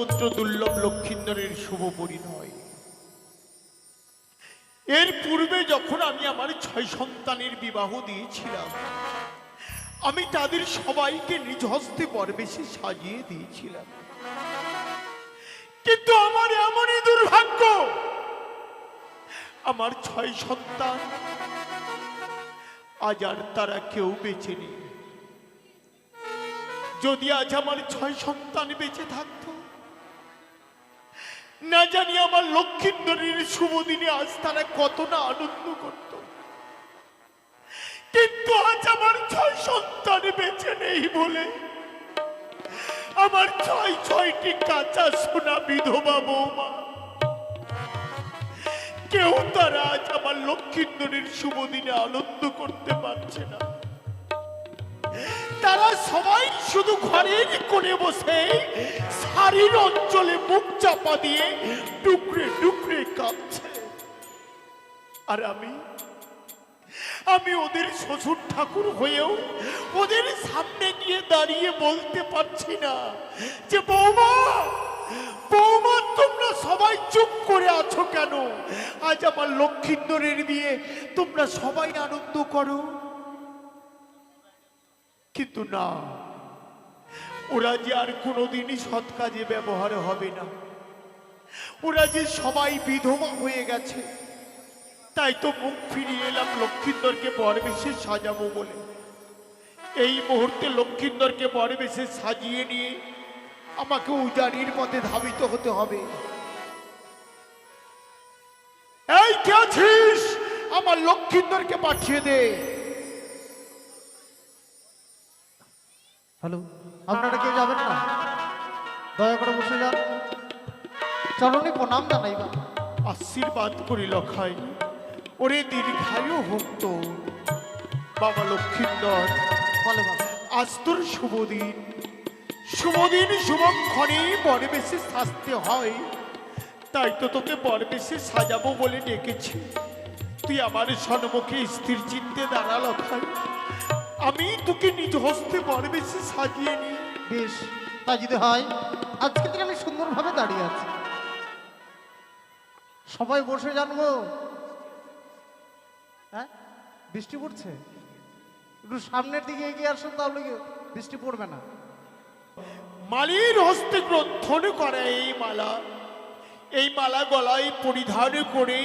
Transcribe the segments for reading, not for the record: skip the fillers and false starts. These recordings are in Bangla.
সর্বত্র দুর্লভ লক্ষিন্দরের শুভ পরিণয়। এর পূর্বে যখন আমি আমার 6 সন্তানের বিবাহ দিয়েছিলাম, আমি তাদের সবাইকে নিজ হস্তে পরবেশে সাজিয়ে দিয়েছিলাম। কিন্তু আমার এমনই দুর্ভাগ্য, আমার 6 সন্তান আজ আর তারা কেউ বেঁচে নেই। যদি আজ আমার 6 সন্তান বেঁচে থাকতো, না জানি আমার লক্ষিন্দরের শুভ দিনে আজ তারা কত না আনন্দ করত। কিন্তু আজ আমার 6 সন্তান বেঁচে নেই বলে আমার 6টি কাঁচা সোনা বিধবা বৌমা, কেউ তারা আজ আমার লক্ষিন্দরের শুভ দিনে আনন্দ করতে পারছে না। তারা সবাই শুধু ঘরের কোণে বসে শাড়ির অঞ্চলে মুখ চাপা দিয়ে টুকরে টুকরে কাঁদছে। আর আমি ওদের শ্বশুর ঠাকুর হয়েও ওদের সামনে গিয়ে দাঁড়িয়ে বলতে পারছি না যে বৌমা বৌমা তোমরা সবাই চুপ করে আছো কেন? আজ আমার লক্ষিন্দরের বিয়ে, তোমরা সবাই আনন্দ করো। কিন্তু না, ওরা যে আর কোনোদিনই সৎ কাজে ব্যবহার হবে না। ওরা যে সবাই বিধবা হয়ে গেছে, তাই তো মুখ ফিরিয়ে এলাম লক্ষিন্দরকে বরবেশে সাজাবো বলে। এই মুহূর্তে লক্ষিন্দরকে বরবেশে সাজিয়ে নিয়ে আমাকে উজানির পথে ধাবিত হতে হবে। এই কে আছিস? আমার লক্ষিন্দরকে পাঠিয়ে দে। হ্যালো, আপনারা কেউ যাবেন না? দয়া করে বসে যান, চরণে প্রণাম জানাইবা। আশীর্বাদ করি লখাই, ওরে দীর্ঘায়ু হোক তো। বাবা লক্ষিন্দর, বলে বাবা। আজ তোর শুভ দিন, শুভক্ষণে বরবেশে সাজতে হয়, তাই তো তোকে বরবেশে সাজাবো বলে ডেকেছি। তুই আমার সম্মুখে স্থির চিত্তে দাঁড়া লখাই, আমি তোকে নিজ হস্তে বরবেশে সাজিয়ে নি। বেশ, তাই যদি হয় আজকে থেকে আমি সুন্দরভাবে দাঁড়িয়ে আছি। সবাই বসে জানবো। হ্যাঁ, বৃষ্টি পড়ছে, একটু সামনের দিকে এগিয়ে আসুন, তাহলে বৃষ্টি পড়বে না। মালির হস্তে গ্রন্থন করা এই মালা গলায় পরিধান করে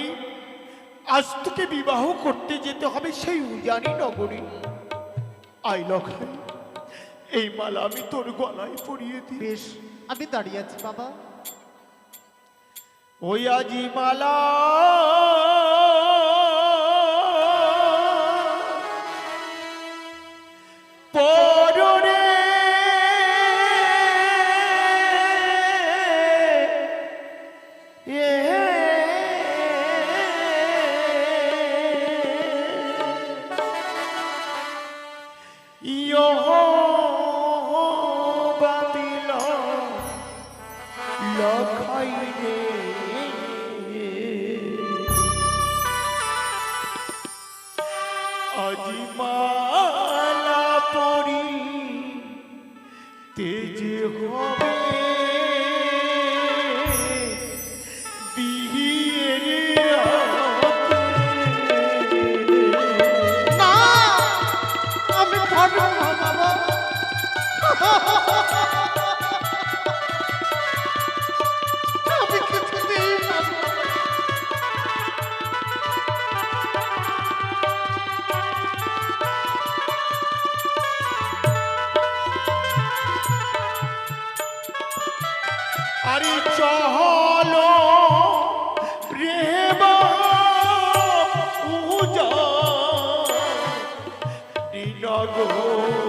আজ তোকে বিবাহ করতে যেতে হবে সেই উজানি নগরী। আই লখাই, এই মালা আমি তোর গলায় পরিয়ে দিই। বেশ, আমি দাঁড়িয়ে আছি বাবা। ওই আজি মালা পরনে বাতিল লখাই রে, আজি মালা পরি তেজ হবে বিয়ের রাতে। না, আমি পারবো না বাবা। আমি কিছুতেই পারবো না। আরে চলো প্রেম পূজা নগরে।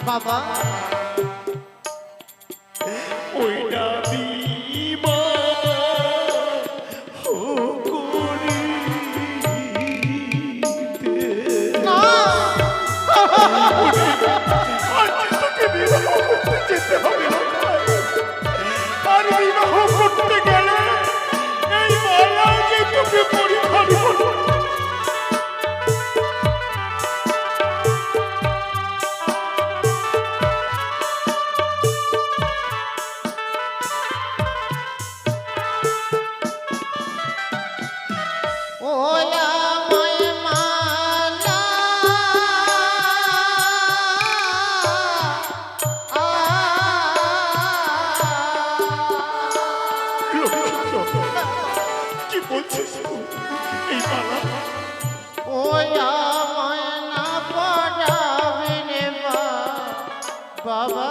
বাবা, ওই না বিমা করিতে। না, তোকে বিবাহ করতে যেতে হবে লখাই। আর বিবাহ করতে গেলে এই মালা যে তোকে পরিধান করো। আমায় না পড়াবে রে বাবা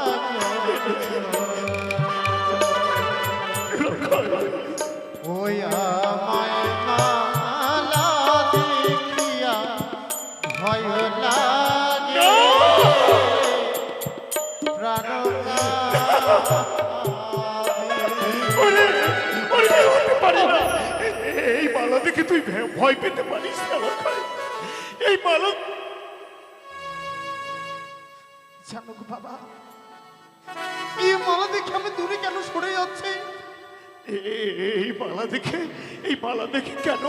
ওই আমায় মালা দেখিয়া ভয় লাগে প্রাণ ওরে, ওরে, হতে পারে না। এই মালা দেখে তুই ভয় পেতে পারিস না লক্ষাই। এই মালা জানো গো বাবা, এই মালা দেখে আমি দূরে কেন সরে যাচ্ছি? এই মালা দেখে, এই মালা দেখে কেন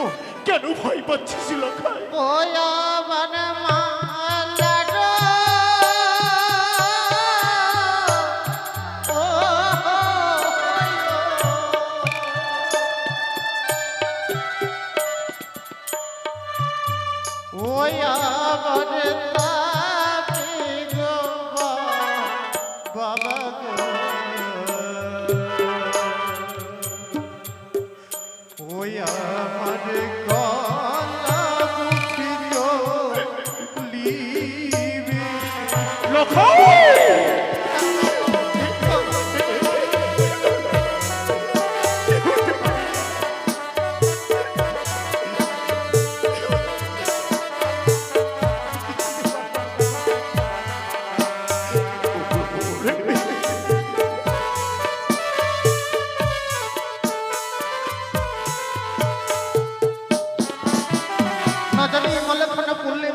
কেন ভয় পাচ্ছিস লক্ষাই? ওই আমার মালাটা ওই আমার তাতে গো বাবা গো ওই আমার গলা বুঝিও লিবে লক্ষাই! না জানি এই মালাখানা পড়লে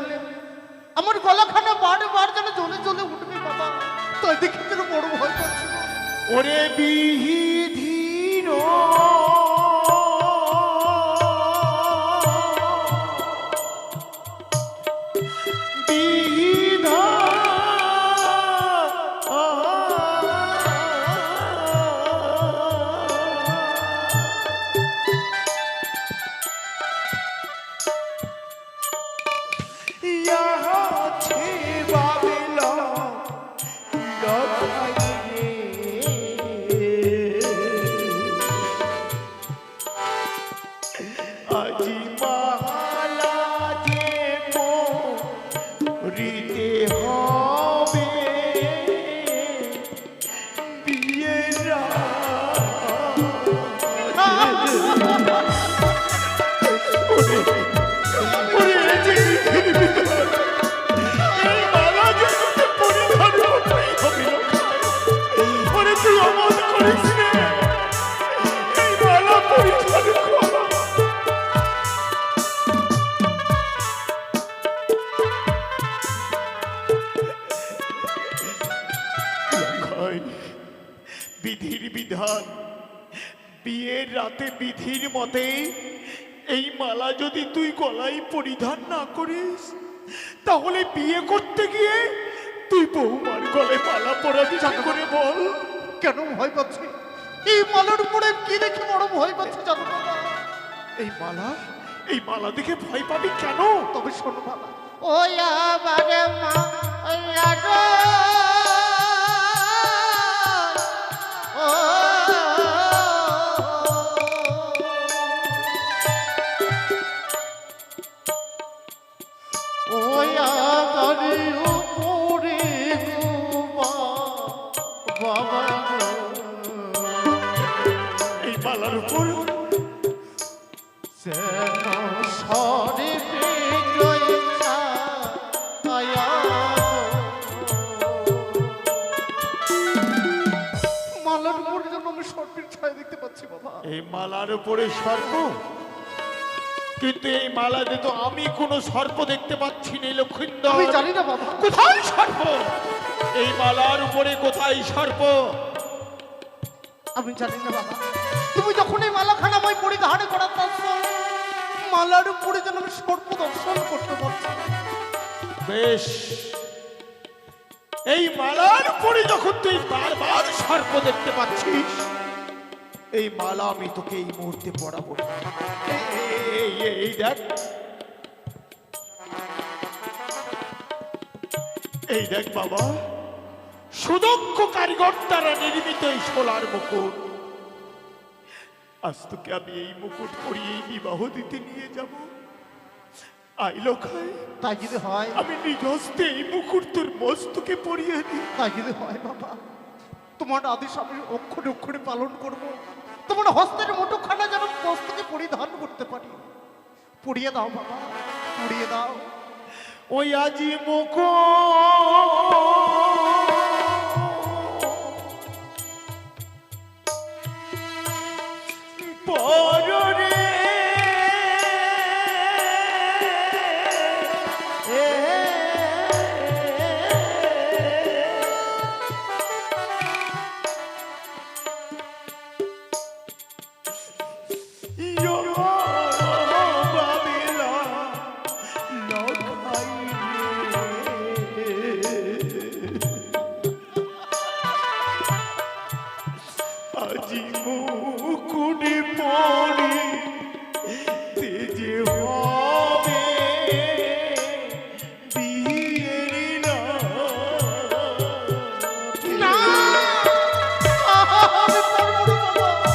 আমার গলাখানা বারবার যেন জ্বলে জ্বলে উঠবে বাবা, তাই দেখে যেন বড় ভয় পাচ্ছে। ওরে বিধির আজি মালা যে মরিতে হবে বিয়ের তুই অমন করিস রে, এই মালা পরিধান কর। বিধির বিধান, বিয়ের রাতে বিধির মতে এই মালা যদি তুই গলায় পরিধান না করিস, তাহলে বিয়ে করতে গিয়ে তুই বৌমার গলায় মালা পরাবি কি করে বল? কেন ভয় পাচ্ছি? এই মালার উপরে কি দেখে বড় ভয় পাচ্ছে জানো বাবা? এই মালা, এই মালা দেখে ভয় পাবি কেন? তবে শোনো বাবা, ওই আমার মালাটা ওই আমার উপরে বাবা এই মালার উপর সরে মালার উপরে যেন আমি সর্পের ছায়া দেখতে পাচ্ছি বাবা। এই মালার উপরে সর্প, কিন্তু এই মালাতে তো আমি কোনো সর্প দেখতে পাচ্ছি না লক্ষিন্দর। আমি জানি না বাবা, কোথায় সর্প? এই মালার উপরে কোথায় সর্প? আমি জানি না বাবা। তুমি যখন এই মালাখানা আমায় পরিধান করাতে মালার উপরে যেন আমি সর্প দর্শন করতে পারছি। বেশ, এই মালার উপরে যখন তুই বারবার সর্প দেখতে পাচ্ছিস, এই মালা আমি তোকে এই মুহূর্তে পরাবো। এই দেখ, এই দেখ বাবা, সুদক্ষ কারিগর দ্বারা নির্মিত এই সোলার মুকুট। আজ তোকে আমি এই মুকুট পরিয়ে বিবাহ দিতে নিয়ে যাব। আই লখাই, তাই যদি হয়, আমি নিজ হস্তে এই মুকুট তোর মস্তকে পরিয়ে দিই। তাই যদি হয় বাবা, তোমার আদেশ আমি অক্ষরে অক্ষরে পালন করব। তোমার হস্তের মুঠোখানা যেন মস্তকে পরিধান করতে পারি। পরিয়ে দাও বাবা, পরিয়ে দাও। ওই আজি মুকুট পররে আজি মুকুটে পড়ি তেজে হবে বিয়ের না, আমি পারবো না বাবা,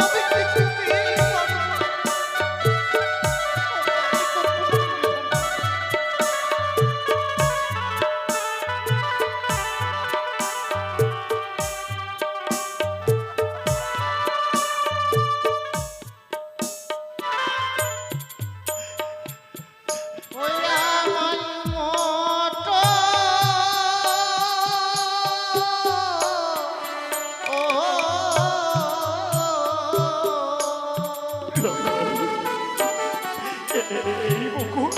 আমি কিছুতেই পারবো না। ওই আমার মতো ও এই মুকুট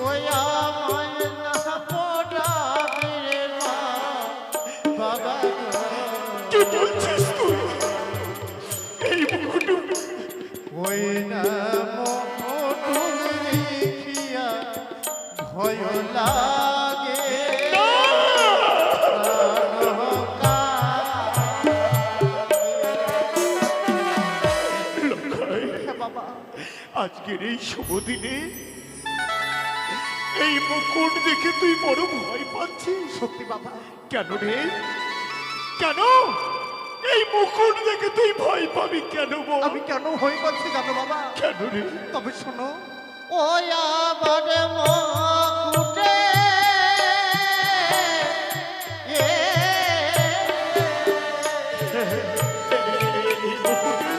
ওই আমার না পড়াবে মা বাবা গো। কি বলছিস তুই? এই মুকুট ওই না মোটুল দেখিয়া ভয় লাগে বাবা। আজকের এই শুভ দিনে এই মুকুট দেখে তুই বড় ভয় পাচ্ছিস? সত্যি বাবা, কেন রে? কেন এই মুকুট দেখে তুই ভয় পাবি কেন বল? আমি কেন ভয় পাচ্ছি জানো বাবা? কেন রে? তবে শোনো, ওই আবার মুকুটে এই মুকুটে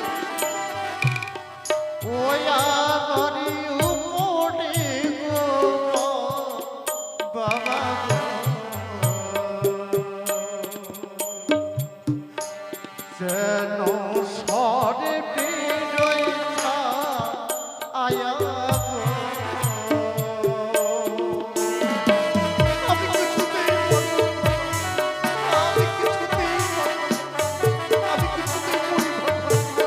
ওই আবার উপরে গো বাবা গো। যেন সরে বেরোইছা আয়া গো। আমি কিছুতেই পারবো না, আমি কিছুতেই পারবো না, আমি কিছুতেই পরিধান করবো না।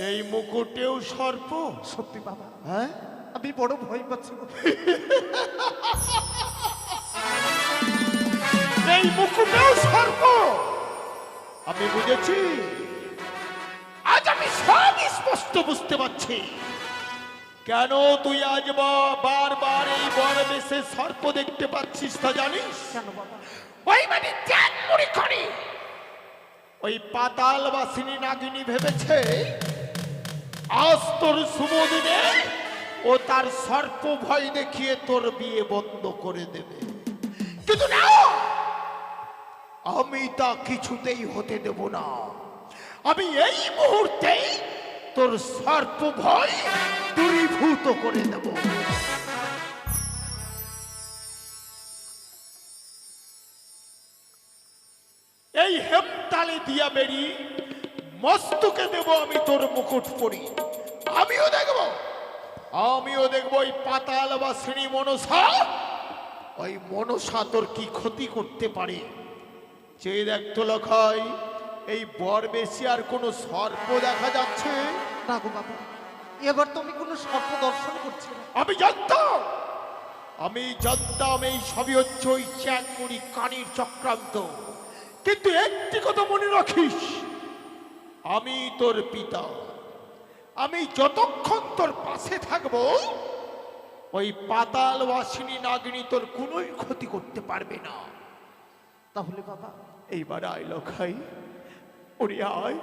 এই মুকুটেও সর্প? সত্যি বাবা, হ্যাঁ, আমি বড় ভয় পাচ্ছি গো। এই মুকুটেও সর্প? আমি বুঝেছি, আজ আমি সব স্পষ্ট বুঝতে পারছি কেন তুই আজ বারবার এই বনবেশে সর্প দেখতে পাচ্ছিস তা জানিস? কেন বাবা? ওই মানে জ্ঞান মুড়ি করি ওই পাতাল বাসিনী নাগিনী ভেবেছে আজ তোর শুভ দিনে ও তার সর্প ভয় দেখিয়ে তোর বিয়ে বন্ধ করে দেবে, কিন্তু না, আমি তা কিছুতেই হতে দেব না। আমি এই মুহূর্তে তোর সর্প ভয় দূরীভূত করে দেব। এই হেমতালে দিয়া বেরি মস্তকে দেব আমি তোর মুকুট পরি। আমিও দেখব ওই পাতাল বা শ্রী মনসা, ওই মনসা তোর কি ক্ষতি করতে পারে। চেয়ে দেখ তো লখাই, এই বর বেশি আর কোনো সর্প দেখা যাচ্ছে না গো বাবা, এবার তো আমি কোনো সর্প দর্শন করছি না। আমি জানতাম এই সবই হচ্ছে ওই চ্যাংমুড়ি কানির চক্রান্ত। কিন্তু একটি কথা মনে রাখিস, আমি তোর পিতা, আমি যতক্ষণ তোর পাশে থাকবো ওই পাতাল বাসিনী নাগিনী তোর কোনোই ক্ষতি করতে পারবে না। তাহলে বাবা এইবার আয় লখাই, ওরে আয়,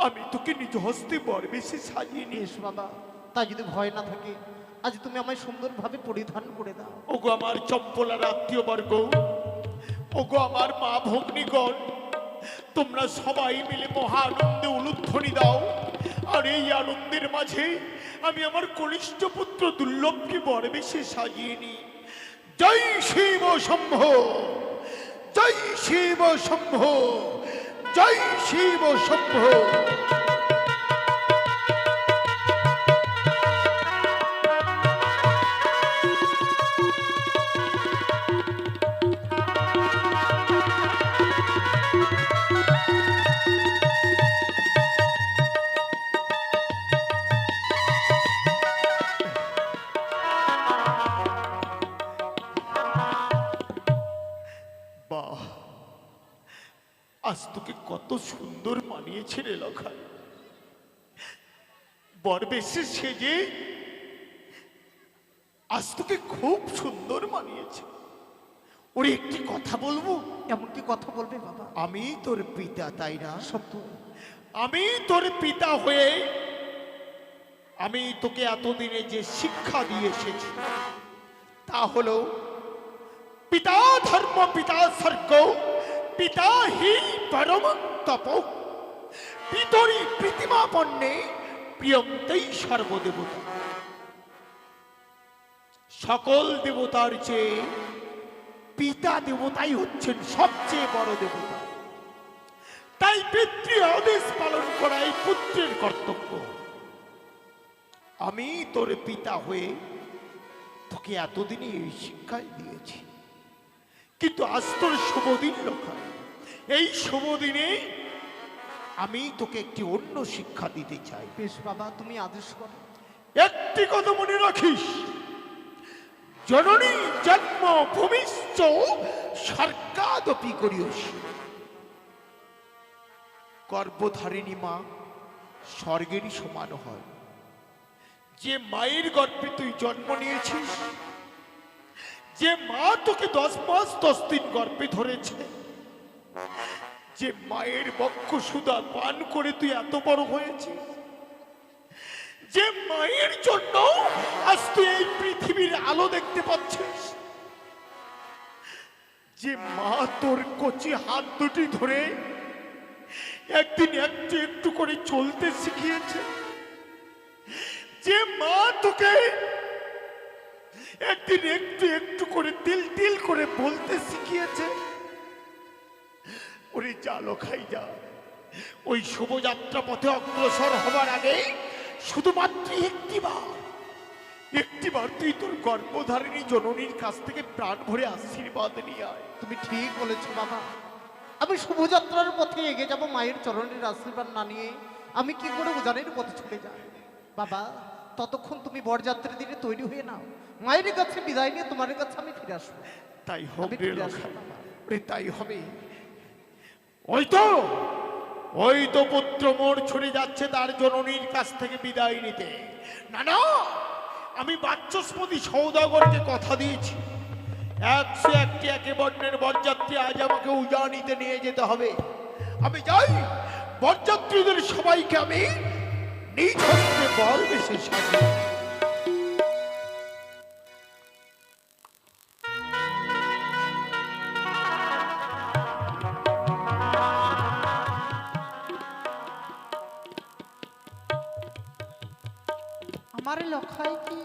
আমি তোকে নিজ হস্তে বর বেশি সাজিয়ে নিয়ে বেশ বাবা, তা যদি ভয় না থাকে আজ তুমি আমায় সুন্দরভাবে পরিধান করে দাও। ওগো আমার চম্পলার আত্মীয় বর্গ, ওগো আমার মা ভগ্নীগণ, তোমরা সবাই মিলে মহা আনন্দে উলুধ্বনি দাও। আর এই আনন্দের মাঝে আমি আমার কনিষ্ঠ পুত্র দুর্লভকে বর বেশি সাজিয়ে নিই। জয় শিব শম্ভ, জয় শিব শম্ভ, জয় শিব শম্ভ। বাহ, আজ তোকে কত সুন্দর মানিয়েছে রে লখাই। বরবেশে সেজে আজ তোকে খুব সুন্দর মানিয়েছে। ওরে একটি কথা বলবো? এমন কি কথা বলবে বাবা? আমি তোর পিতা, তাই না? সত্য। আমি তোর পিতা হয়ে আমি তোকে এতদিনে যে শিক্ষা দিয়ে এসেছি তা হলো পিতা ধর্ম, পিতা স্বর্গ, পিতা হি পরম তপ, পিতরি প্রীতিমাপন্নে প্রিয়ন্তেই সর্বদেবতা। সকল দেবতার চেয়ে পিতা দেবতাই হচ্ছেন সবচেয়ে বড় দেবতা। তাই পিতৃ আদেশ পালন করাই পুত্রের কর্তব্য। আমি তোর পিতা হয়ে তোকে এতদিনে এই শিক্ষাই দিয়েছি, কিন্তু আজ তোর শুভ দিন লখাই। এই শুভ দিনে আমি তোকে একটি অন্য শিক্ষা দিতে চাই। বেশ বাবা, তুমি আদেশ করো। একটি কথা মনে রাখিস, জননী জন্ম ভূমিশ্চ স্বর্গাদপি করিয়সি। গর্ভধারিণী মা স্বর্গেরই সমান হয়। যে মায়ের গর্ভে তুই জন্ম নিয়েছিস, যে মা তোকে 10 মাস 10 দিন গর্ভে ধরেছে, যে মায়ের বক্ষ সুধা পান করে তুই এত বড় হয়েছিস, যে মায়ের জন্য আজ তুই এই পৃথিবীর আলো দেখতে পাচ্ছিস, যে মা তোর কচি হাত দুটি ধরে একদিন একটু একটু করে চলতে শিখিয়েছে, যে মা তোকে একদিন একটু একটু করে তিল তিল করে বলতে শিখিয়েছে, ওরে যা লখাই যা, ওই শুভযাত্রা পথে অগ্রসর হবার আগে শুধুমাত্র একটিবার তুই তোর গর্ভধারিণী জননীর কাছ থেকে প্রাণ ভরে আশীর্বাদ নিয়ে আয়। তুমি ঠিক বলেছো বাবা, আমি শুভযাত্রার পথে এগিয়ে যাব। মায়ের চরণের আশীর্বাদ না নিয়ে আমি কি করে উজানের পথে ছুটে যাই? বাবা, ততক্ষণ তুমি বরযাত্রার দিনে তৈরি হয়ে নাও। মায়ের কাছে বিদায় নিয়ে তোমার কাছে আমি ফিরে আসবো। তাই আমি হবে ফিরে আসবো লখাই, বাবা। ওরে তাই হবে। ওই তো পুত্র মোর ছুটে যাচ্ছে তার জননীর কাছ থেকে বিদায় নিতে। না না, আমি বাচস্পতি সৌদাগরকে কথা দিয়েছি, 101টি একে বর্ণের বরযাত্রী আজ আমাকে উজানিতে নিয়ে যেতে হবে। আমি যাই, বরযাত্রীদের সবাইকে আমি নিজ হস্তে বর বেশি সাজিয়ে। আমার লখাই কি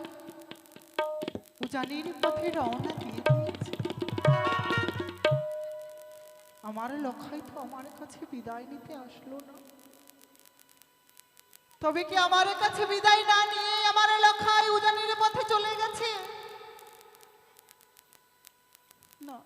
উজানির পথে রওনা দিয়ে দিয়েছে? আমার লখাই তো আমার কাছে বিদায় নিতে আসলো না। তবে কি আমার কাছে বিদায় না নিয়ে আমার লখাই উজানির পথে চলে গেছে? না,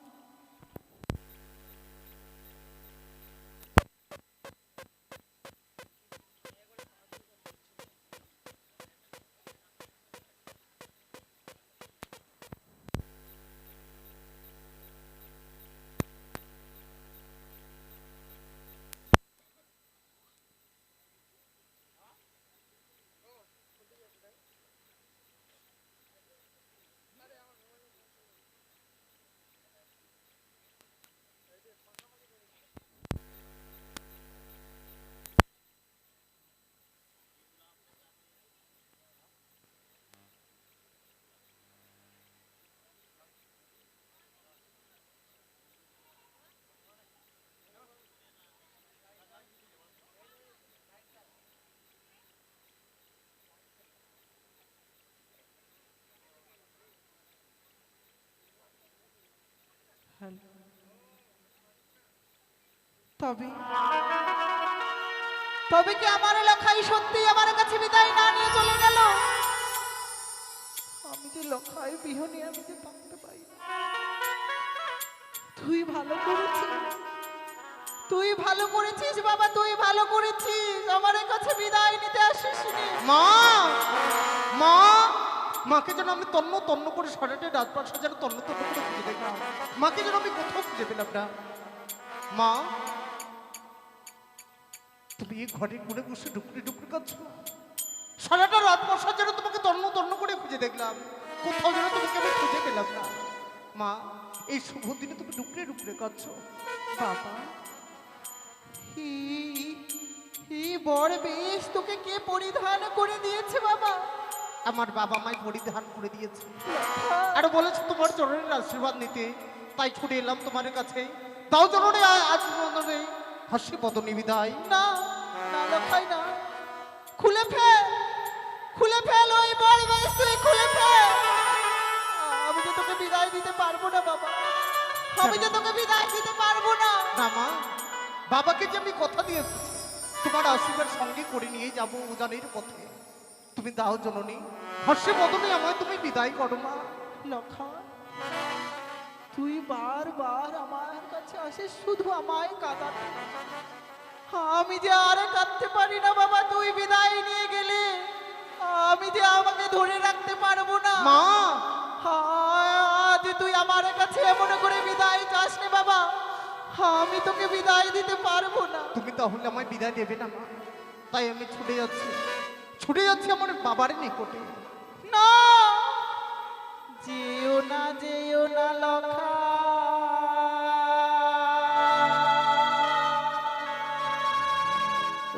তবে তবে কি আমার লখাই সত্যি আমার কাছে বিদায় না নিয়ে চলে গেল? আমি যে লখাই বিহনে আমি যে থাকতে পারি না। তুই ভালো করেছিস, তুই ভালো করেছিস বাবা, তুই ভালো করেছিস আমার কাছে বিদায় নিতে আসিস নি। মা মা মাকে যেন আমি তন্ন তন্ন করে সারাটা রাজপ্রাসাদ যেন তন্ন তন্ন করে খুঁজে দেখলাম, মাকে যেন আমি কোথাও খুঁজে পেলাম না। মা তুমি এই ঘরে ঘুরে বসে ডুকরে ডুকরে কাঁদছো, সারাটা রাজপ্রাসাদ যেন তোমাকে তন্ন তন্ন করে খুঁজে দেখলাম, কোথাও যেন তোমাকে আমি খুঁজে পেলাম না। মা এই শুভ দিনে তুমি ডুকরে ডুকরে কাঁদছো। বাবা এই বড় বেশ তোকে কে পরিধান করে দিয়েছে বাবা? আমার বাবা মাই পরিধান করে দিয়েছে আর বলেছে তোমার চরণের আশীর্বাদ নিতে, তাই ছুটে এলাম তোমার কাছে। তাও চরণে আজ বদনে হাসি বদনে বিদায়। না না লখাই না, খুলে ফেল, খুলে ফেল ওই বড় বেশ, তুই খুলে ফেল। আমি যে তোকে বিদায় দিতে পারবো না বাবা, আমি যে তোকে বিদায় দিতে পারবো না। না মা, বাবাকে যে আমি কথা দিয়ে এসেছি তোমার আশীর্বাদ সঙ্গে করে নিয়ে যাবো উজানের পথে, তুমি দাও জননী, হাসি বদনে আমায় তুমি বিদায় করো মা। লখা তুই বারবার আমার কাছে আসিস শুধু আমায় কাঁদাতে, আমি যে আর কাঁদতে পারি না বাবা, তুই বিদায় নিয়ে গেলে আমি যে আমাকে ধরে রাখতে পারবো না মা আজ তুই আমার কাছে এমন করে বিদায় চাস নে বাবা, আমি তোকে বিদায় দিতে পারবো না। তুমি তাহলে আমায় বিদায় দেবে না মা, তাই আমি ছুটে যাচ্ছি আমার বাবার নিকটে। না যেও না, যেও না লখা,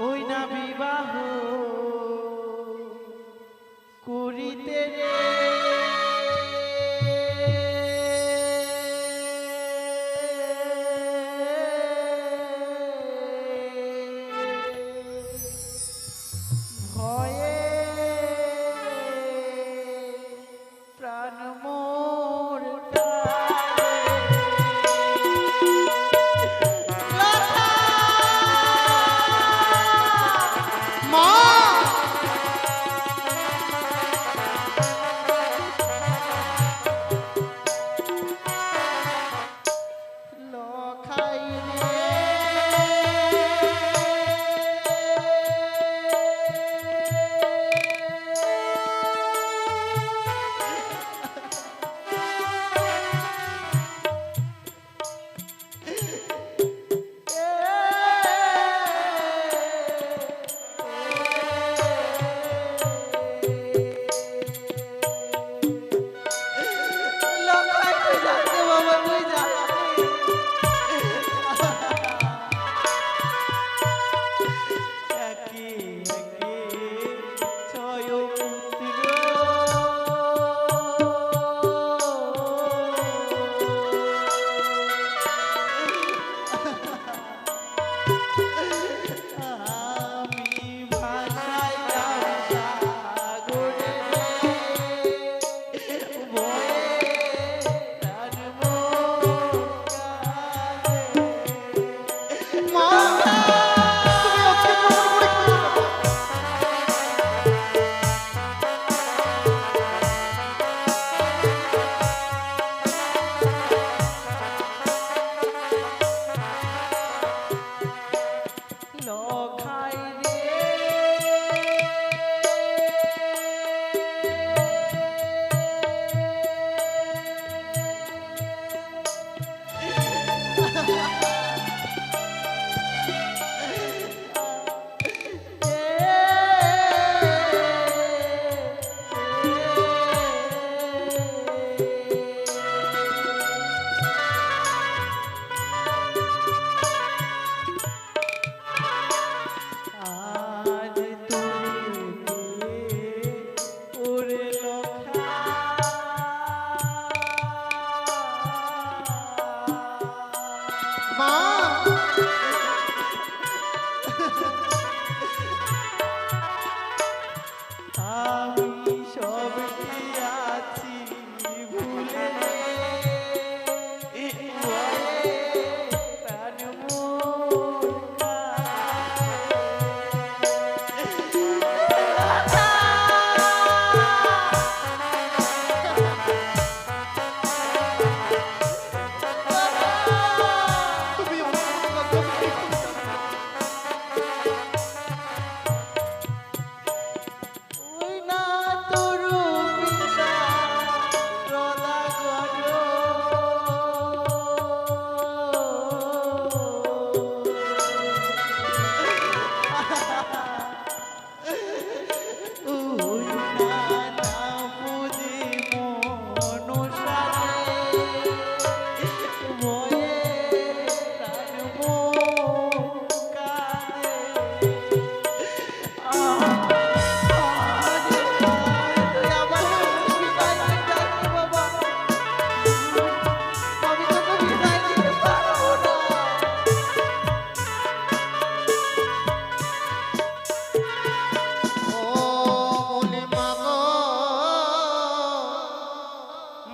ওই না বিবাহ করিতে রে। ভয়ে প্রাণ মোর কাঁদে। মা লখাই রে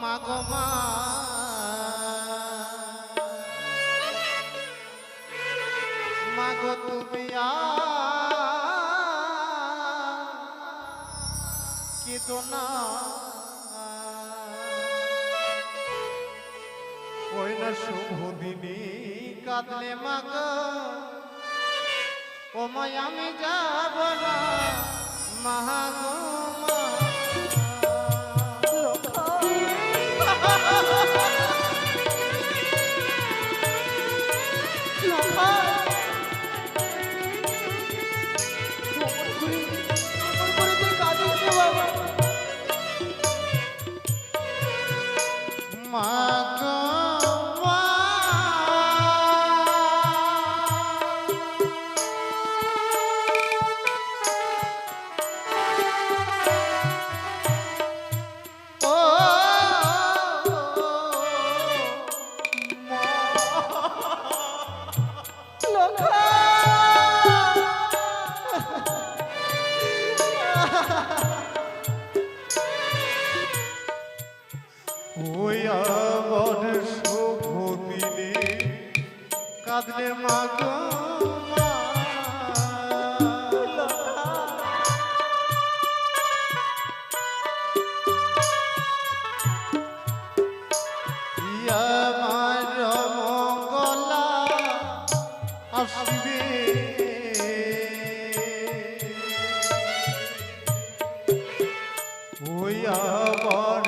মাগো মা মাগো তুমি কেদো না ওই না শুভ দিনে কাঁদলে মাগো ও মায় আমি যাব না মাগো মা মাগো মা ও ওই আমার শুভ দিনে কাঁদলে মাগো মা আমার মঙ্গলা আসবে ওই আমার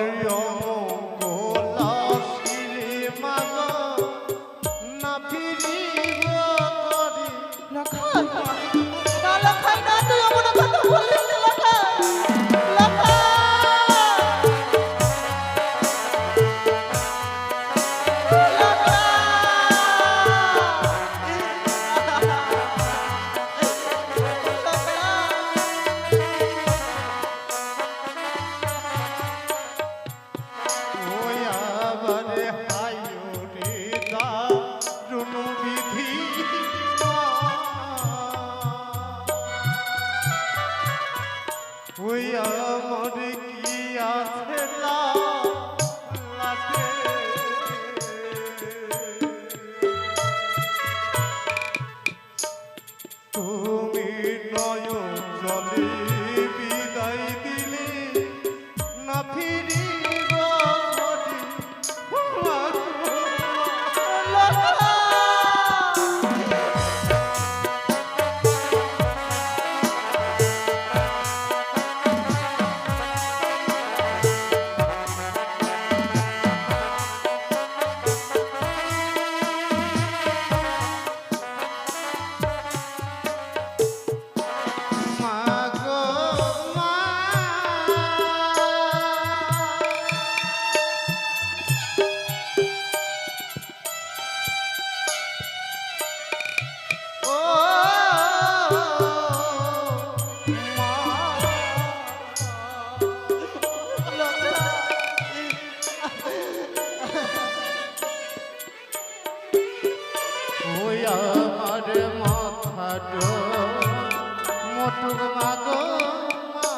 ওই আমার কি আছে লাগে তুমি নয়ন জলে বিদায় দিলে না ফিরিব ওই আমার মাথাটো মোটক মাগো মা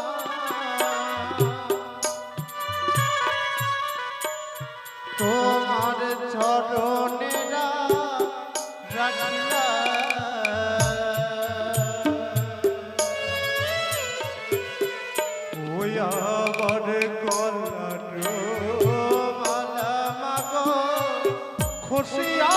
তোমার চরণেরা রাখিলা ওই আমার গলাটো মালা মাগো খুশিয়া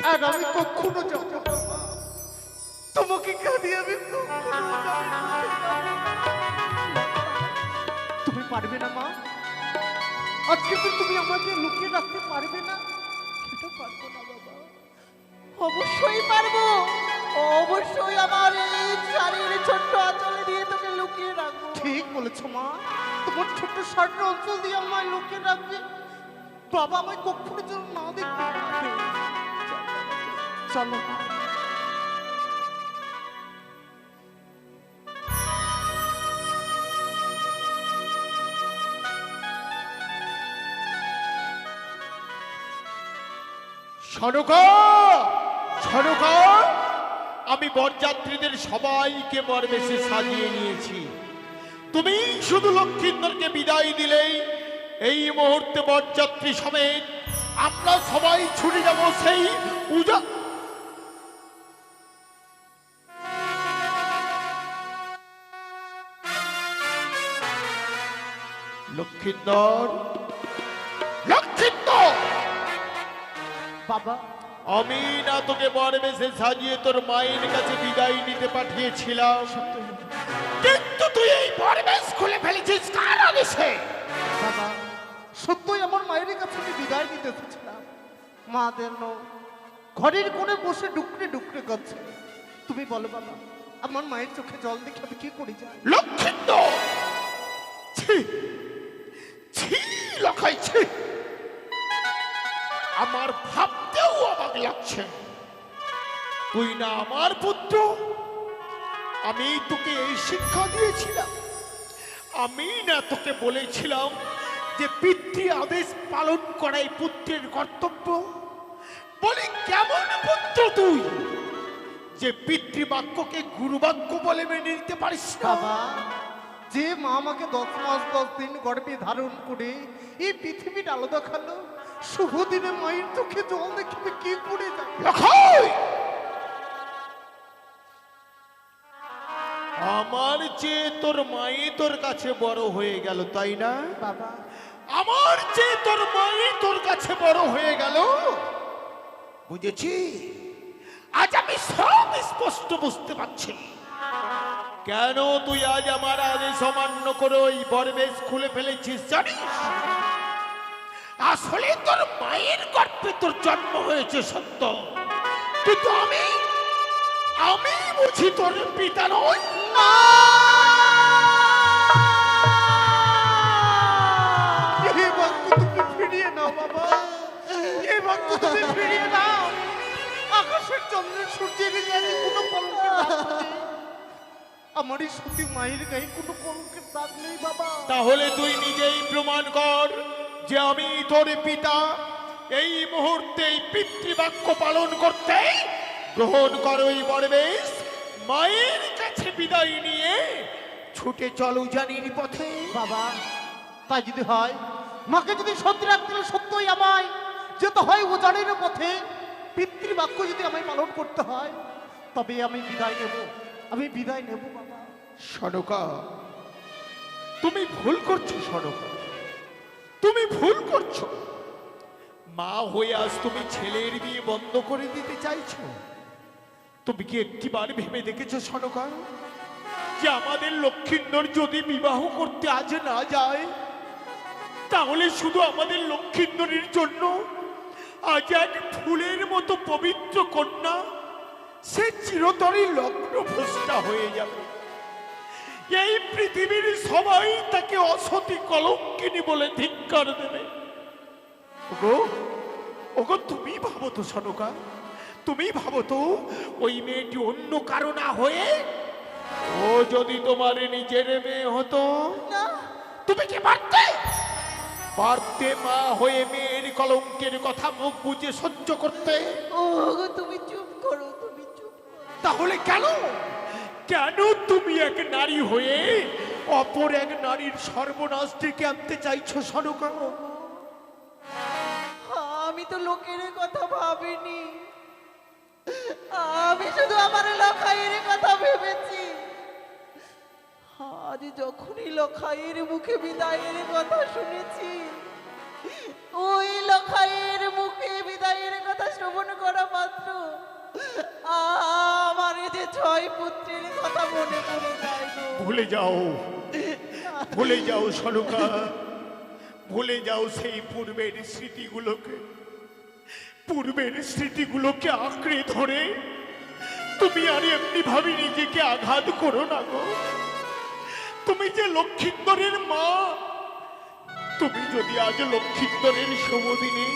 আর আমি কখনো যাব না তোমাকে কাঁদিয়ে আমি কখনো যাব না। তুমি পারবে না মা আজকে তো তুমি আমাকে লুকিয়ে রাখতে পারবে না সেটা পারবো না বাবা, অবশ্যই পারবো, অবশ্যই আমার এই শাড়ির ছোট্ট আঁচলে দিয়ে তোকে লুকিয়ে রাখবো। ঠিক বলেছো মা, তোমার ছোট্ট শাড়ির অঞ্চল দিয়ে আমায় লুকিয়ে রাখবে, বাবা আমায় কখনো যেন না দেখবে। চলো মা। সনকা, সনকা, আমি বরযাত্রীদের সবাইকে বরবেশে সাজিয়ে নিয়েছি। তুমি শুধু লক্ষ্মীন্দরকে বিদায় দিলেই এই মুহূর্তে বরযাত্রী সমেত আমরা সবাই ছুটে যাব সেই পূজা। লক্ষ্মীন্দর, লক্ষ্মীন্দর, বাবা, আমি না তোকে বরবেশে সাজিয়ে তোর মায়ের কাছে বিদায় নিতে পাঠিয়েছিলাম, কিন্তু তুই এই বরবেশ খুলে ফেলেছিস কার আদেশে? বাবা, সত্যই আমার মায়ের কাছে আমি বিদায় নিতে এসেছিলাম। মা যেন ঘরের কোণে বসে ডুকরে ডুকরে করছে। তুমি বলো বাবা, আমার মায়ের চোখে জল দেখে আমি কি করে যাই? লক্ষ্মীন্দর, ছি ছি, লখাই ছি, আমার ভাবতেও অবাক লাগছে। তুই না আমার পুত্র, আমি তোকে এই শিক্ষা দিয়েছিলাম, আমি না তোকে বলেছিলাম যে পিতৃ আদেশ পালন করাই পুত্রের কর্তব্য? বলি কেমন পুত্র তুই যে পিতৃবাক্যকে গুরুবাক্য বলে মেনে নিতে পারিস না? বাবা, যে মা আমাকে 10 মাস 10 দিন গর্ভে ধারণ করে এই পৃথিবীর আলো দেখালো, শুভ দিনে মায়ের চোখে জল দেখে আমি কি করে যাই? লখাই, আমার চেয়ে তোর মাই তোর কাছে বড় হয়ে গেল, তাই না? বাবা, আমার চেয়ে তোর মাই তোর কাছে বড় হয়ে গেল, বুঝেছি। আজ আমি সব স্পষ্ট বুঝতে পারছি কেন তুই আজ আমার আদেশ অমান্য করে ওই বরবেশ খুলে ফেলেছিস, জানিস? আসলে তোর মায়ের গর্ভে তোর জন্ম হয়েছে সত্য, কিন্তু আমি বুঝি তোর পিতা নই। এই বাক্য তুমি ফিরিয়ে নাও বাবা, এই বাক্য তুমি ফিরিয়ে নাও। আকাশের চন্দ্রের সূর্যের গায়ে কোনো কলঙ্কের দাগ নেই, আমার এই সতী মায়ের গায়ে কোনো কলঙ্কের দাগ নেই বাবা। তাহলে তুই নিজেই প্রমাণ কর যে আমি তোর পিতা। এই মুহূর্তে এই পিতৃবাক্য পালন করতে গ্রহণ করো এই বরবেশ, মায়ের কাছে বিদায় নিয়ে ছুটে চলো জানির পথে। বাবা, তাই যদি হয়, মাকে যদি সত্যি রাখতে হলে সত্যই আমায় যেতে হয় উজানের পথে। পিতৃবাক্য যদি আমায় পালন করতে হয়, তবে আমি বিদায় নেব, আমি বিদায় নেব বাবা। সনকা, তুমি ভুল করছো সনকা, তুমি ভুল করছো। মা হয়ে আজ তুমি ছেলের বিয়ে বন্ধ করে দিতে চাইছো? তুমি কি একটিবার ভেবে দেখেছো সনকা যে আমাদের লক্ষ্মীন্দর যদি বিবাহ করতে আজ না যায়, তাহলে শুধু আমাদের লক্ষ্মীন্দরের জন্য আজ এক ফুলের মতো পবিত্র কন্যা সে চিরতরে লগ্নভ্রষ্টা হয়ে যাবে। এই পৃথিবীর সবাই তাকে অসতী কলঙ্কিনী বলে ধিক্কার দেবে। ওগো, ওগো, তুমি ভাবো তো সনকা, তুমি ভাবো তো ওই মেয়েটি অন্য কারো না হয়ে ও যদি তোমার নিজের মেয়ে হতো, না, তুমি কি পারতে? পারতে মা হয়ে মেয়ের কলঙ্কের কথা মুখ বুঝে সহ্য করতে? ও গো, তুমি চুপ করো, তুমি চুপ করো। তাহলে কেন কেন তুমি এক নারী হয়ে অপর এক নারীর সর্বনাশ ডেকে আনতে চাইছো সনকা? আমি তো লোকের কথা ভাবিনি, আমি শুধু আমার লখাইয়ের কথা ভেবেছি। আজ যখনই লখাইয়ের মুখে বিদায়ের কথা শুনেছি, ওই লখাইয়ের মুখে বিদায়ের কথা শ্রবণ করা মাত্র আমার এই যে 6 পুত্রের কথা মনে পড়ে যায় গো। ভুলে যাও, ভুলে যাও সনকা, ভুলে যাও সেই পূর্বের স্মৃতিগুলোকে। পূর্বের স্মৃতিগুলোকে আঁকড়ে ধরে তুমি আর এমনি ভাবে নিজেকে আঘাত করো না গো। তুমি যে লক্ষ্মীন্দরের মা, তুমি যদি আজ লক্ষ্মীন্দরের শুভ দিনে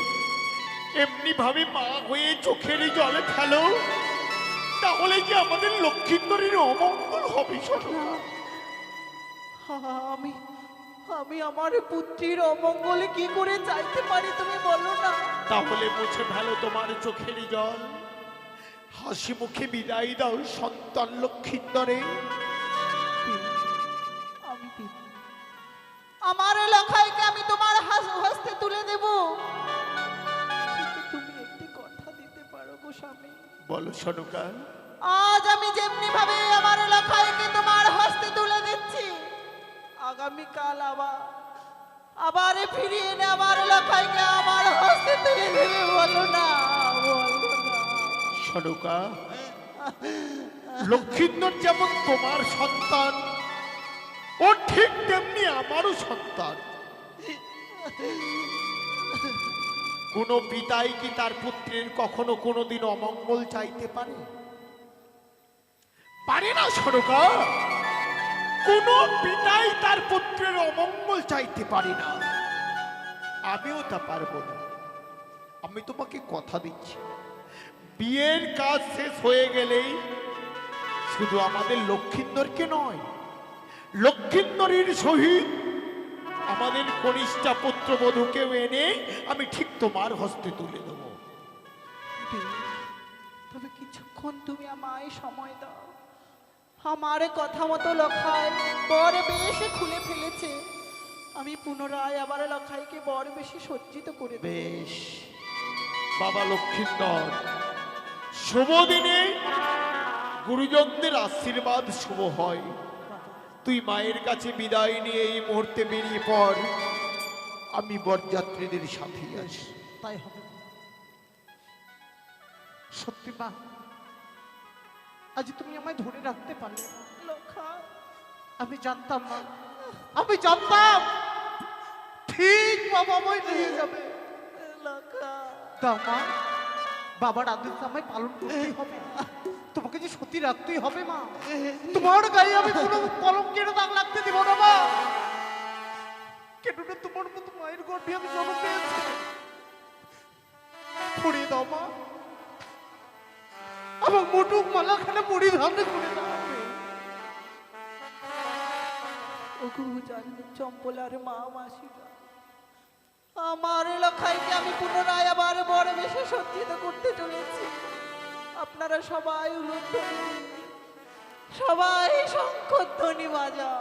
এমনি ভাবে মা হয়ে চোখের জলে ফেলো, তাহলে যে আমাদের লক্ষ্মীন্দরের অমঙ্গল হবে সনুকা। আমি আমি আমার পুত্রীর অমঙ্গলে কি করে চাইতে পারি তুমি বলো না। তাহলে মুছে ফেলো তোমার চোখের জল, হাসি মুখে বিদায় দাও সন্তান লক্ষ্মীন্দরে। আমি দেব, আমার লখাইকে আমি তোমার হস্তে তুলে দেব, কিন্তু তুমি একটি কথা দিতে পারো গো স্বামী। বলো সনুকা। আজ আমি যেমনি ভাবে আমার লখাইকে তোমার হস্তে তুলে দিচ্ছি, আগামীকাল আবার ফিরিয়ে এনে আমার লখাইকে আমার হস্তে তুলে দেবে, বলো না বলো না। সনুকা, লক্ষ্মীন্দর যেমন তোমার সন্তান, ও ঠিক তেমনি আমারও সন্তান। কোন পিতাই কি তার পুত্রের কখনো কোনোদিন অমঙ্গল চাইতে পারে? পারে না সনুকা। কোন পিতাই তার পুত্রের অমঙ্গল চাইতে পারে না, আমিও তা পারবো না। আমি তোমাকে কথা দিচ্ছি, বিয়ের কাজ শেষ হয়ে গেলেই শুধু আমাদের লক্ষ্মীন্দরকে নয়, লক্ষ্মীন্দরের সহিত আমাদের কনিষ্ঠা পুত্রবধূকেও এনে আমি ঠিক তোমার হস্তে তুলে দেব। তবে কিছুক্ষণ তুমি আমায় সময় দাও। আমার কথা মতো লখাই বর বেশি খুলে ফেলেছে, আমি পুনরায় আবার লখাইকে বর বেশি সজ্জিত করে দেব। বেশ বাবা লক্ষ্মীন্দর, শুভ দিনে গুরুজনদের আশীর্বাদ শুভ হয়। তুই মায়ের কাছে বিদায় নিয়ে এই মুহূর্তে বেরিয়ে পড়, আমি বরযাত্রীদের সাথে আছি। তাই হবে। সত্যি মা, আজ তুমি আমায় ধরে রাখতে পারলে না। লখাই, আমি জানতাম মা, আমি জানতাম ঠিক বাবা আমায় নিয়ে যাবে। লখাই, দাও মা, বাবার আদেশ আমায় পালন করতেই হবে। তোমাকে যে সত্যি রাখতেই হবে মা। তোমার গায়ে আমি কোনো কলঙ্কের দাগ লাগতে দিব না মা। কেননা তোমার মতো মায়ের গর্ভে আমি জন্ম পেয়েছি। পরিয়ে দাও মা, আমার মোটুক মালাখানা পরিধান করে দাও। ওগো জানি চম্পলার মা মাসিরা, আমার লখাইকে আমি পুনরায় আবার বড় বেশি সজ্জিত করতে চলেছি। আপনারা সবাই উলুধ্বনি দিন, সবাই শঙ্খধ্বনি বাজা।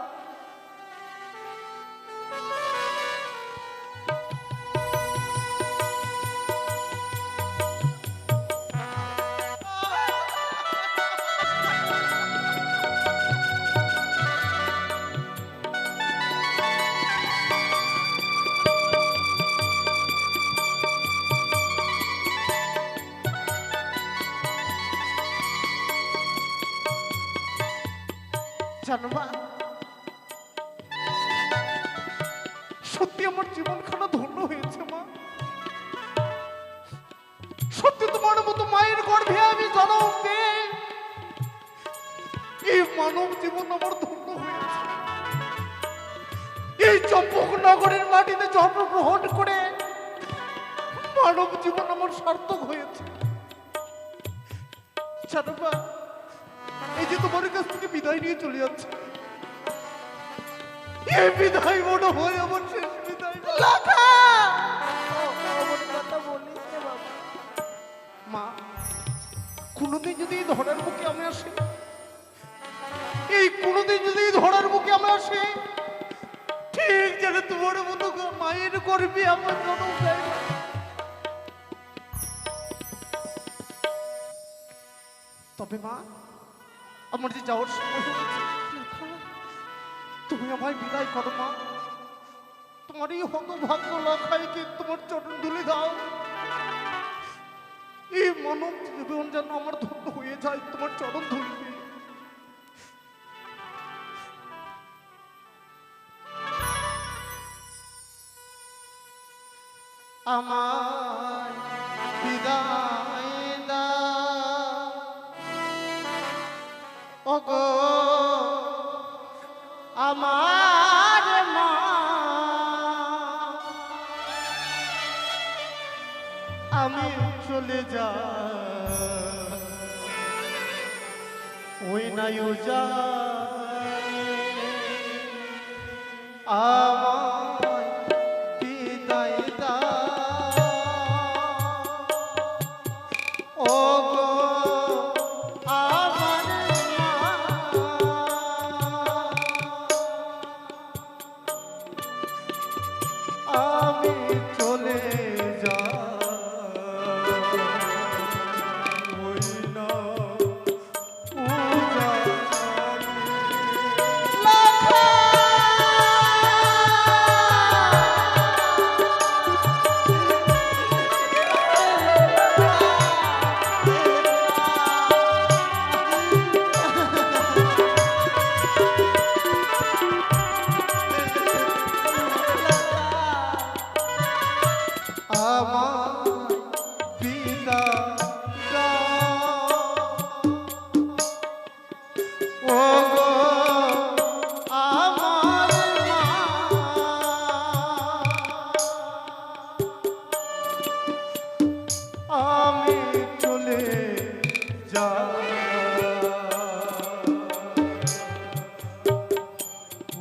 জানো মা, সত্যি আমার জীবনখানা ধন্য হয়েছে মা। সত্যি তোমার মতো মায়ের গর্ভে আমি জন্ম পেয়ে এই মানব জীবন আমার ধন্য হয়েছে। এই চম্পকনগরের মাটিতে জন্মগ্রহণ করে মানব জীবন আমার সার্থক হয়েছে। জানো মা, এই যে তোমার কাছ থেকে বিদায় নিয়ে চলে যাচ্ছে, এই বিদায় মনে হয় আমার শেষ বিদায়। কথা বলিস না বাবা। মা, কোনোদিন যদি এই ধরার বুকে আমি আসি, এই কোনোদিন যদি এই ধরার বুকে আমি আসি, ঠিক যেন তোমার মতো মায়ের গর্ভে আমার জন্ম দেয় না। তবে মা, আমার যে যাওয়ার সময় হয়েছে, তুমি আমায় বিদায় করো মা। তোমার এই হতভাগ্য লখাইকে তোমার চরণ ধুলে দাও। এই মানব জীবন যেন আমার ধন্য হয়ে যায় তোমার চরণ ধুলবে। আমার বিদায় দাও ওগো আমার মা, আমি চলে যা ওই নাইও যা আমায় বিদায় দাও ও গো আমার মা আমি চলে যা ওই না আমার পিতা ও গো আমার মা আমি চলে যাই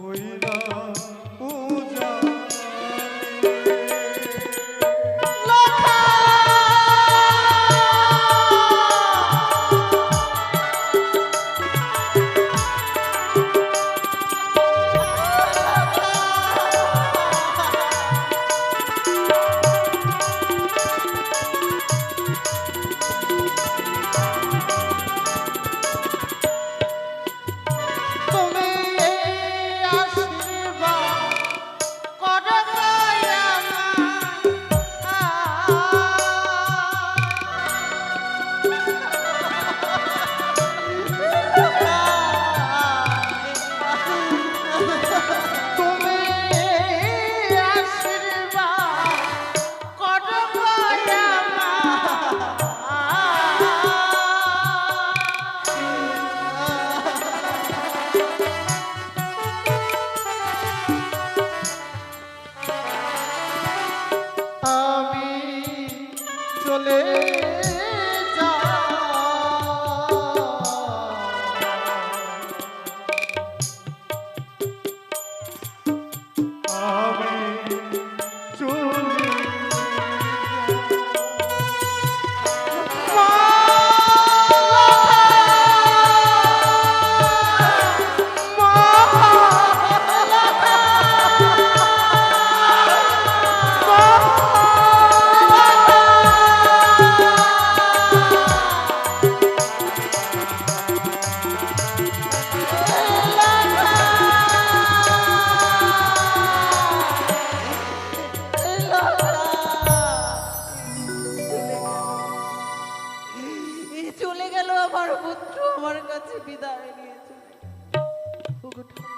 ওই না পূজা তুমি আশীর্বাদ করো তুমি আশীর্বাদ করো আমি চলে যা আমি চলে চলে গেল আমার পুত্র আমার কাছে বিদায় নিয়ে চলে গেল। ওগো ঠাকুর,